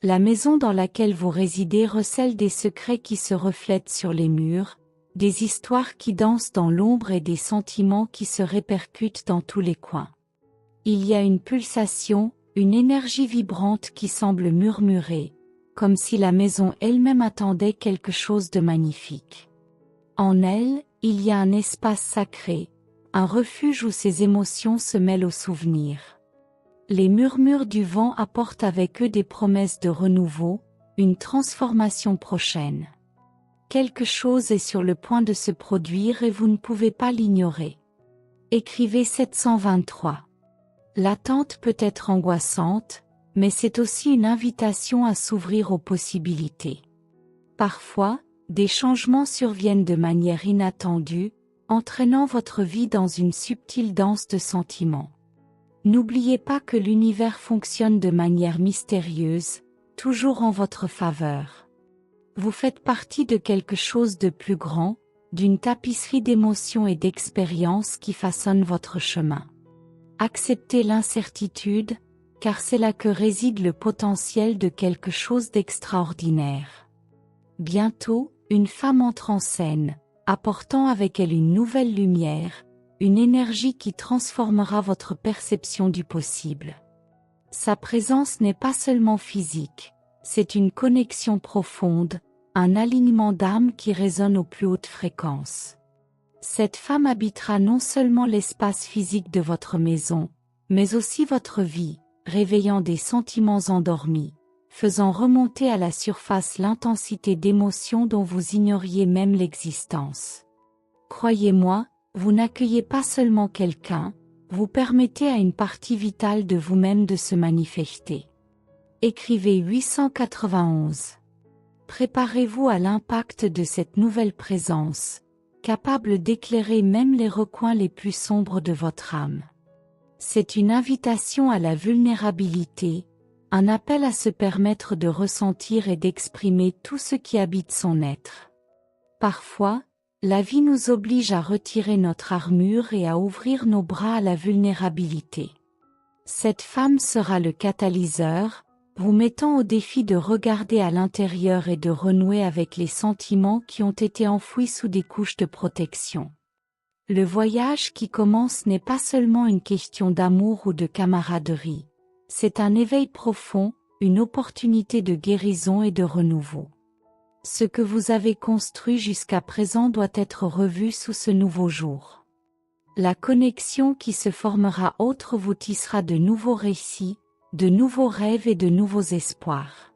La maison dans laquelle vous résidez recèle des secrets qui se reflètent sur les murs, des histoires qui dansent dans l'ombre et des sentiments qui se répercutent dans tous les coins. Il y a une pulsation, une énergie vibrante qui semble murmurer, comme si la maison elle-même attendait quelque chose de magnifique. En elle, il y a un espace sacré, un refuge où ses émotions se mêlent aux souvenirs. Les murmures du vent apportent avec eux des promesses de renouveau, une transformation prochaine. Quelque chose est sur le point de se produire et vous ne pouvez pas l'ignorer. Écrivez 723. L'attente peut être angoissante, mais c'est aussi une invitation à s'ouvrir aux possibilités. Parfois, des changements surviennent de manière inattendue, entraînant votre vie dans une subtile danse de sentiments. N'oubliez pas que l'univers fonctionne de manière mystérieuse, toujours en votre faveur. Vous faites partie de quelque chose de plus grand, d'une tapisserie d'émotions et d'expériences qui façonne votre chemin. Acceptez l'incertitude, car c'est là que réside le potentiel de quelque chose d'extraordinaire. Bientôt, une femme entre en scène, apportant avec elle une nouvelle lumière, une énergie qui transformera votre perception du possible. Sa présence n'est pas seulement physique, c'est une connexion profonde, un alignement d'âme qui résonne aux plus hautes fréquences. Cette femme habitera non seulement l'espace physique de votre maison, mais aussi votre vie, réveillant des sentiments endormis, faisant remonter à la surface l'intensité d'émotions dont vous ignoriez même l'existence. Croyez-moi, vous n'accueillez pas seulement quelqu'un, vous permettez à une partie vitale de vous-même de se manifester. Écrivez 891. Préparez-vous à l'impact de cette nouvelle présence, capable d'éclairer même les recoins les plus sombres de votre âme. C'est une invitation à la vulnérabilité, un appel à se permettre de ressentir et d'exprimer tout ce qui habite son être. Parfois, la vie nous oblige à retirer notre armure et à ouvrir nos bras à la vulnérabilité. Cette femme sera le catalyseur, vous mettant au défi de regarder à l'intérieur et de renouer avec les sentiments qui ont été enfouis sous des couches de protection. Le voyage qui commence n'est pas seulement une question d'amour ou de camaraderie, c'est un éveil profond, une opportunité de guérison et de renouveau. Ce que vous avez construit jusqu'à présent doit être revu sous ce nouveau jour. La connexion qui se formera autre vous tissera de nouveaux récits, de nouveaux rêves et de nouveaux espoirs.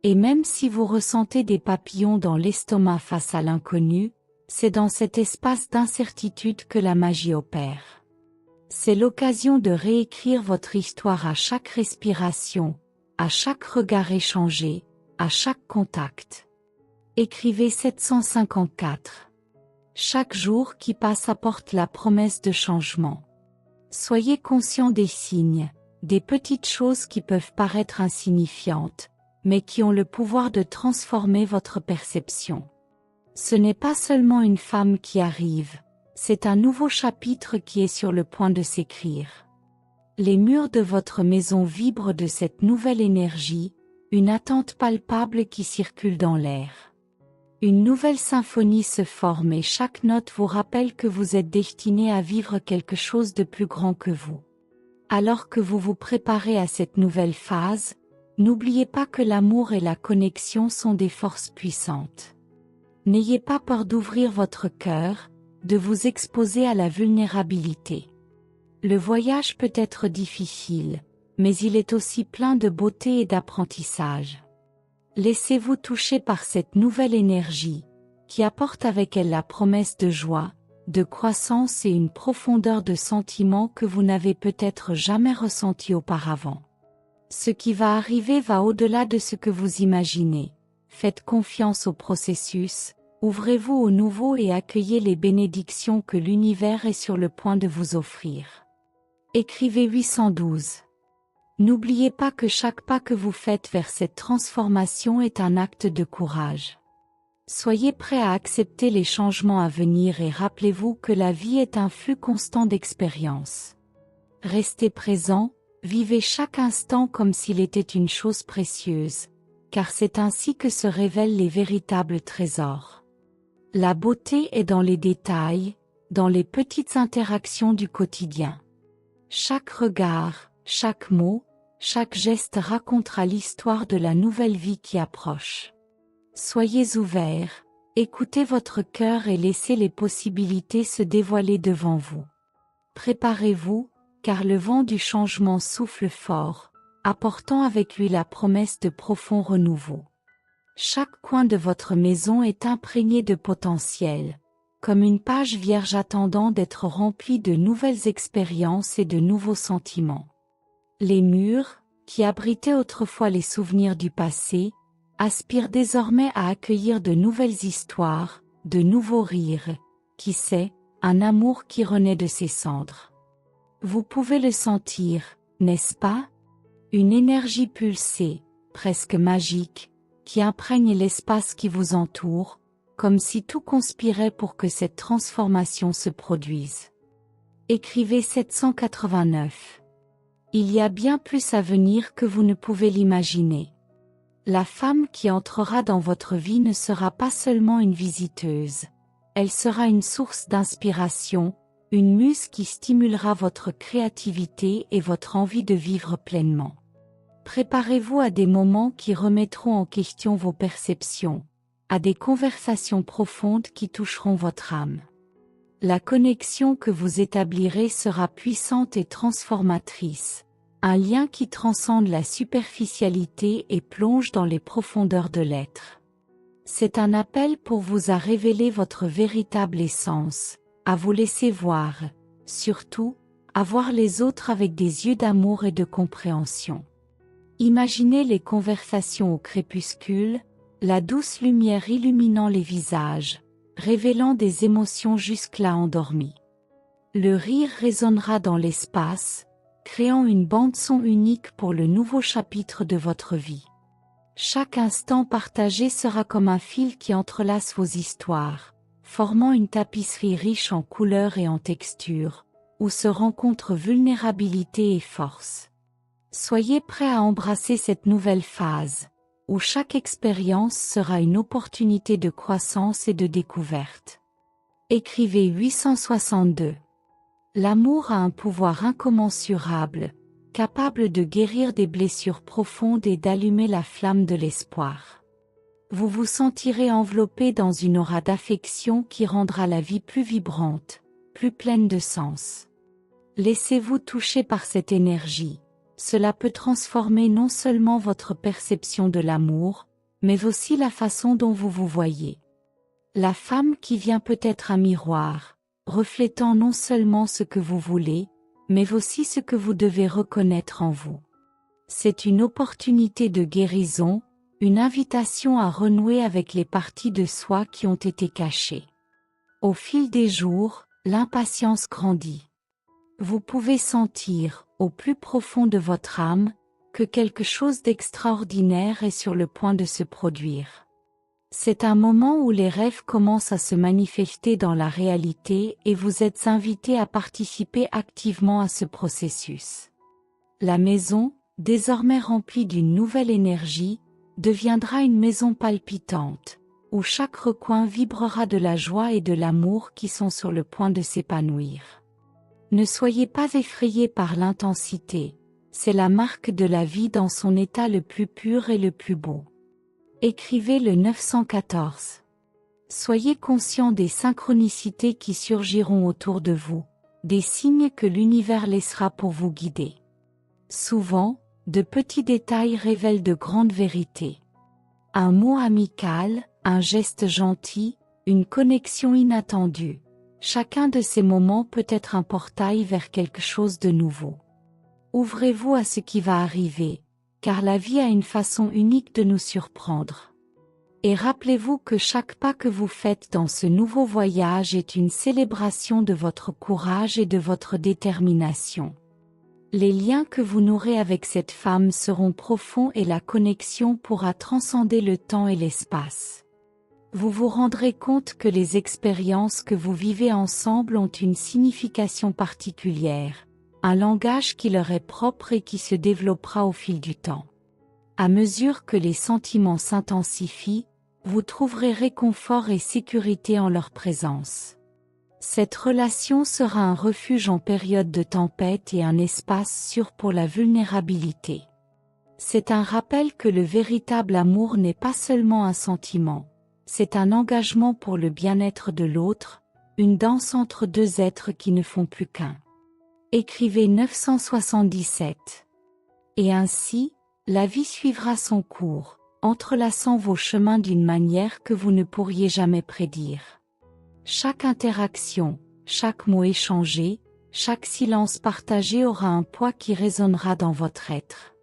Et même si vous ressentez des papillons dans l'estomac face à l'inconnu, c'est dans cet espace d'incertitude que la magie opère. C'est l'occasion de réécrire votre histoire à chaque respiration, à chaque regard échangé, à chaque contact. Écrivez 754. Chaque jour qui passe apporte la promesse de changement. Soyez conscient des signes, des petites choses qui peuvent paraître insignifiantes, mais qui ont le pouvoir de transformer votre perception. Ce n'est pas seulement une femme qui arrive, c'est un nouveau chapitre qui est sur le point de s'écrire. Les murs de votre maison vibrent de cette nouvelle énergie, une attente palpable qui circule dans l'air. Une nouvelle symphonie se forme et chaque note vous rappelle que vous êtes destiné à vivre quelque chose de plus grand que vous. Alors que vous vous préparez à cette nouvelle phase, n'oubliez pas que l'amour et la connexion sont des forces puissantes. N'ayez pas peur d'ouvrir votre cœur, de vous exposer à la vulnérabilité. Le voyage peut être difficile, mais il est aussi plein de beauté et d'apprentissage. Laissez-vous toucher par cette nouvelle énergie, qui apporte avec elle la promesse de joie, de croissance et une profondeur de sentiments que vous n'avez peut-être jamais ressenti auparavant. Ce qui va arriver va au-delà de ce que vous imaginez. Faites confiance au processus, ouvrez-vous au nouveau et accueillez les bénédictions que l'univers est sur le point de vous offrir. Écrivez 812. N'oubliez pas que chaque pas que vous faites vers cette transformation est un acte de courage. Soyez prêts à accepter les changements à venir et rappelez-vous que la vie est un flux constant d'expériences. Restez présent, vivez chaque instant comme s'il était une chose précieuse, car c'est ainsi que se révèlent les véritables trésors. La beauté est dans les détails, dans les petites interactions du quotidien. Chaque regard, chaque mot, chaque geste racontera l'histoire de la nouvelle vie qui approche. Soyez ouverts, écoutez votre cœur et laissez les possibilités se dévoiler devant vous. Préparez-vous, car le vent du changement souffle fort, apportant avec lui la promesse de profond renouveau. Chaque coin de votre maison est imprégné de potentiel, comme une page vierge attendant d'être remplie de nouvelles expériences et de nouveaux sentiments. Les murs, qui abritaient autrefois les souvenirs du passé, aspirent désormais à accueillir de nouvelles histoires, de nouveaux rires, qui sait, un amour qui renaît de ses cendres. Vous pouvez le sentir, n'est-ce pas? Une énergie pulsée, presque magique, qui imprègne l'espace qui vous entoure, comme si tout conspirait pour que cette transformation se produise. Écrivez 789. Il y a bien plus à venir que vous ne pouvez l'imaginer. La femme qui entrera dans votre vie ne sera pas seulement une visiteuse. Elle sera une source d'inspiration, une muse qui stimulera votre créativité et votre envie de vivre pleinement. Préparez-vous à des moments qui remettront en question vos perceptions, à des conversations profondes qui toucheront votre âme. La connexion que vous établirez sera puissante et transformatrice, un lien qui transcende la superficialité et plonge dans les profondeurs de l'être. C'est un appel pour vous à révéler votre véritable essence, à vous laisser voir, surtout, à voir les autres avec des yeux d'amour et de compréhension. Imaginez les conversations au crépuscule, la douce lumière illuminant les visages, révélant des émotions jusque-là endormies. Le rire résonnera dans l'espace, créant une bande-son unique pour le nouveau chapitre de votre vie. Chaque instant partagé sera comme un fil qui entrelace vos histoires, formant une tapisserie riche en couleurs et en textures, où se rencontrent vulnérabilité et force. Soyez prêts à embrasser cette nouvelle phase, où chaque expérience sera une opportunité de croissance et de découverte. Écrivez 862. L'amour a un pouvoir incommensurable, capable de guérir des blessures profondes et d'allumer la flamme de l'espoir. Vous vous sentirez enveloppé dans une aura d'affection qui rendra la vie plus vibrante, plus pleine de sens. Laissez-vous toucher par cette énergie. Cela peut transformer non seulement votre perception de l'amour, mais aussi la façon dont vous vous voyez. La femme qui vient peut être un miroir, reflétant non seulement ce que vous voulez, mais aussi ce que vous devez reconnaître en vous. C'est une opportunité de guérison, une invitation à renouer avec les parties de soi qui ont été cachées. Au fil des jours, l'impatience grandit. Vous pouvez sentir, au plus profond de votre âme, que quelque chose d'extraordinaire est sur le point de se produire. C'est un moment où les rêves commencent à se manifester dans la réalité et vous êtes invité à participer activement à ce processus. La maison, désormais remplie d'une nouvelle énergie, deviendra une maison palpitante, où chaque recoin vibrera de la joie et de l'amour qui sont sur le point de s'épanouir. Ne soyez pas effrayés par l'intensité, c'est la marque de la vie dans son état le plus pur et le plus beau. Écrivez le 914. Soyez conscients des synchronicités qui surgiront autour de vous, des signes que l'univers laissera pour vous guider. Souvent, de petits détails révèlent de grandes vérités. Un mot amical, un geste gentil, une connexion inattendue. Chacun de ces moments peut être un portail vers quelque chose de nouveau. Ouvrez-vous à ce qui va arriver, car la vie a une façon unique de nous surprendre. Et rappelez-vous que chaque pas que vous faites dans ce nouveau voyage est une célébration de votre courage et de votre détermination. Les liens que vous nourrez avec cette femme seront profonds et la connexion pourra transcender le temps et l'espace. Vous vous rendrez compte que les expériences que vous vivez ensemble ont une signification particulière, un langage qui leur est propre et qui se développera au fil du temps. À mesure que les sentiments s'intensifient, vous trouverez réconfort et sécurité en leur présence. Cette relation sera un refuge en période de tempête et un espace sûr pour la vulnérabilité. C'est un rappel que le véritable amour n'est pas seulement un sentiment, c'est un engagement pour le bien-être de l'autre, une danse entre deux êtres qui ne font plus qu'un. Écrivez 977. Et ainsi, la vie suivra son cours, entrelaçant vos chemins d'une manière que vous ne pourriez jamais prédire. Chaque interaction, chaque mot échangé, chaque silence partagé aura un poids qui résonnera dans votre être.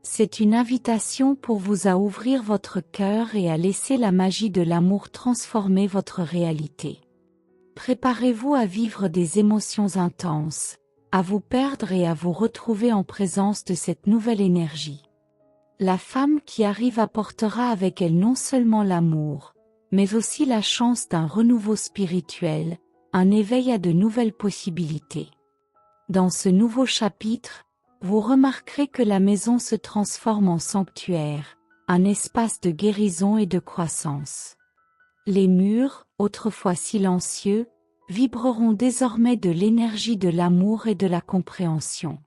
C'est une invitation pour vous à ouvrir votre cœur et à laisser la magie de l'amour transformer votre réalité. Préparez-vous à vivre des émotions intenses, à vous perdre et à vous retrouver en présence de cette nouvelle énergie. La femme qui arrive apportera avec elle non seulement l'amour, mais aussi la chance d'un renouveau spirituel, un éveil à de nouvelles possibilités. Dans ce nouveau chapitre, vous remarquerez que la maison se transforme en sanctuaire, un espace de guérison et de croissance. Les murs, autrefois silencieux, vibreront désormais de l'énergie de l'amour et de la compréhension.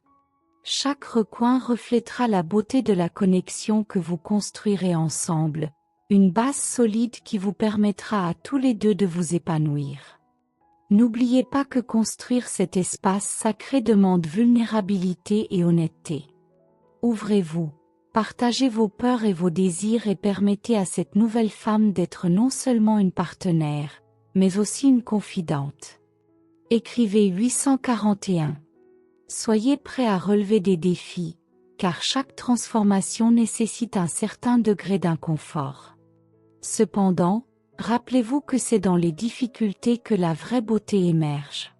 Chaque recoin reflètera la beauté de la connexion que vous construirez ensemble, une base solide qui vous permettra à tous les deux de vous épanouir. N'oubliez pas que construire cet espace sacré demande vulnérabilité et honnêteté. Ouvrez-vous, partagez vos peurs et vos désirs et permettez à cette nouvelle femme d'être non seulement une partenaire, mais aussi une confidente. Écrivez 841. Soyez prêts à relever des défis, car chaque transformation nécessite un certain degré d'inconfort. Cependant, rappelez-vous que c'est dans les difficultés que la vraie beauté émerge.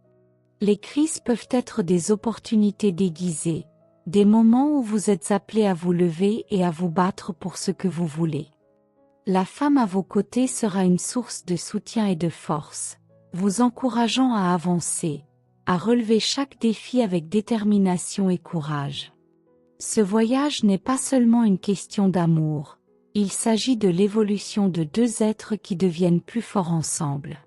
Les crises peuvent être des opportunités déguisées, des moments où vous êtes appelés à vous lever et à vous battre pour ce que vous voulez. La femme à vos côtés sera une source de soutien et de force, vous encourageant à avancer, à relever chaque défi avec détermination et courage. Ce voyage n'est pas seulement une question d'amour, il s'agit de l'évolution de deux êtres qui deviennent plus forts ensemble.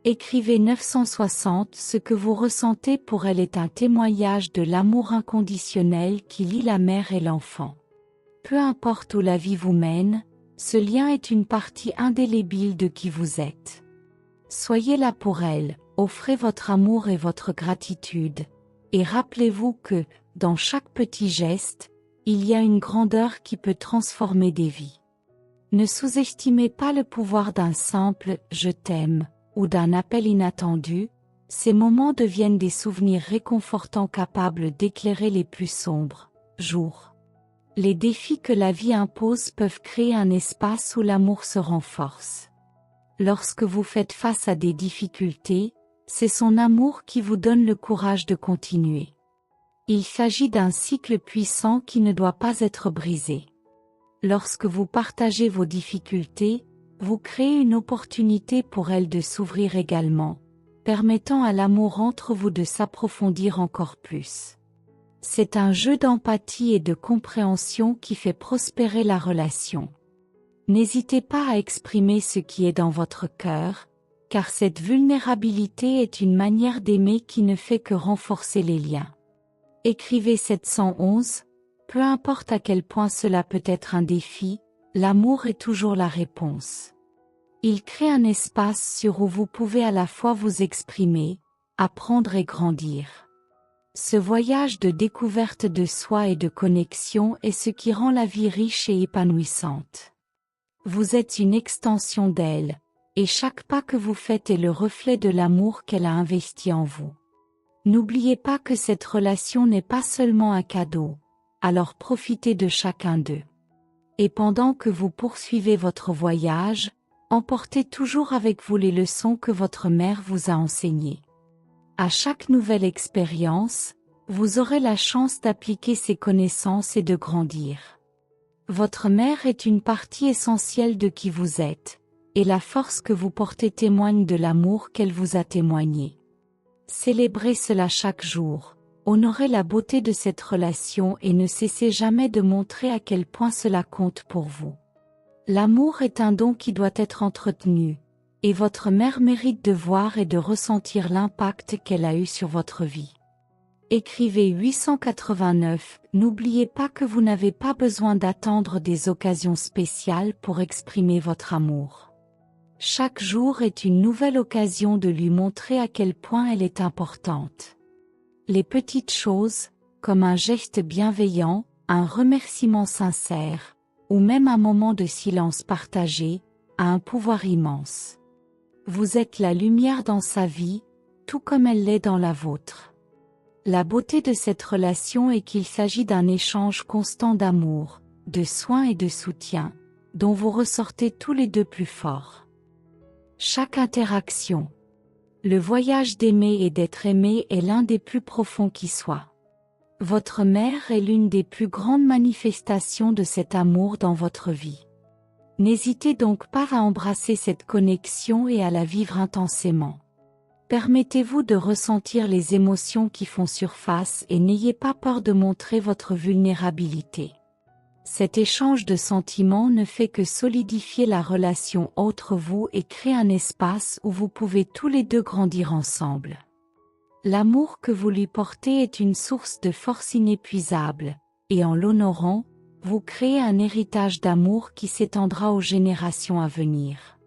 Écrivez 960. Ce que vous ressentez pour elle est un témoignage de l'amour inconditionnel qui lie la mère et l'enfant. Peu importe où la vie vous mène, ce lien est une partie indélébile de qui vous êtes. Soyez là pour elle, offrez votre amour et votre gratitude, et rappelez-vous que, dans chaque petit geste, il y a une grandeur qui peut transformer des vies. Ne sous-estimez pas le pouvoir d'un simple « je t'aime » ou d'un appel inattendu, ces moments deviennent des souvenirs réconfortants capables d'éclairer les plus sombres jours. Les défis que la vie impose peuvent créer un espace où l'amour se renforce. Lorsque vous faites face à des difficultés, c'est son amour qui vous donne le courage de continuer. Il s'agit d'un cycle puissant qui ne doit pas être brisé. Lorsque vous partagez vos difficultés, vous créez une opportunité pour elle de s'ouvrir également, permettant à l'amour entre vous de s'approfondir encore plus. C'est un jeu d'empathie et de compréhension qui fait prospérer la relation. N'hésitez pas à exprimer ce qui est dans votre cœur, car cette vulnérabilité est une manière d'aimer qui ne fait que renforcer les liens. Écrivez 711, peu importe à quel point cela peut être un défi, l'amour est toujours la réponse. Il crée un espace sûr où vous pouvez à la fois vous exprimer, apprendre et grandir. Ce voyage de découverte de soi et de connexion est ce qui rend la vie riche et épanouissante. Vous êtes une extension d'elle, et chaque pas que vous faites est le reflet de l'amour qu'elle a investi en vous. N'oubliez pas que cette relation n'est pas seulement un cadeau, alors profitez de chacun d'eux. Et pendant que vous poursuivez votre voyage, emportez toujours avec vous les leçons que votre mère vous a enseignées. À chaque nouvelle expérience, vous aurez la chance d'appliquer ces connaissances et de grandir. Votre mère est une partie essentielle de qui vous êtes, et la force que vous portez témoigne de l'amour qu'elle vous a témoigné. Célébrez cela chaque jour, Honorez la beauté de cette relation et ne cessez jamais de montrer à quel point cela compte pour vous. L'amour est un don qui doit être entretenu, et votre mère mérite de voir et de ressentir l'impact qu'elle a eu sur votre vie. Écrivez 889. N'oubliez pas que vous n'avez pas besoin d'attendre des occasions spéciales pour exprimer votre amour. Chaque jour est une nouvelle occasion de lui montrer à quel point elle est importante. Les petites choses, comme un geste bienveillant, un remerciement sincère, ou même un moment de silence partagé, a un pouvoir immense. Vous êtes la lumière dans sa vie, tout comme elle l'est dans la vôtre. La beauté de cette relation est qu'il s'agit d'un échange constant d'amour, de soins et de soutien, dont vous ressortez tous les deux plus forts. Chaque interaction, le voyage d'aimer et d'être aimé est l'un des plus profonds qui soit. Votre mère est l'une des plus grandes manifestations de cet amour dans votre vie. N'hésitez donc pas à embrasser cette connexion et à la vivre intensément. Permettez-vous de ressentir les émotions qui font surface et n'ayez pas peur de montrer votre vulnérabilité. Cet échange de sentiments ne fait que solidifier la relation entre vous et créer un espace où vous pouvez tous les deux grandir ensemble. L'amour que vous lui portez est une source de force inépuisable, et en l'honorant, vous créez un héritage d'amour qui s'étendra aux générations à venir.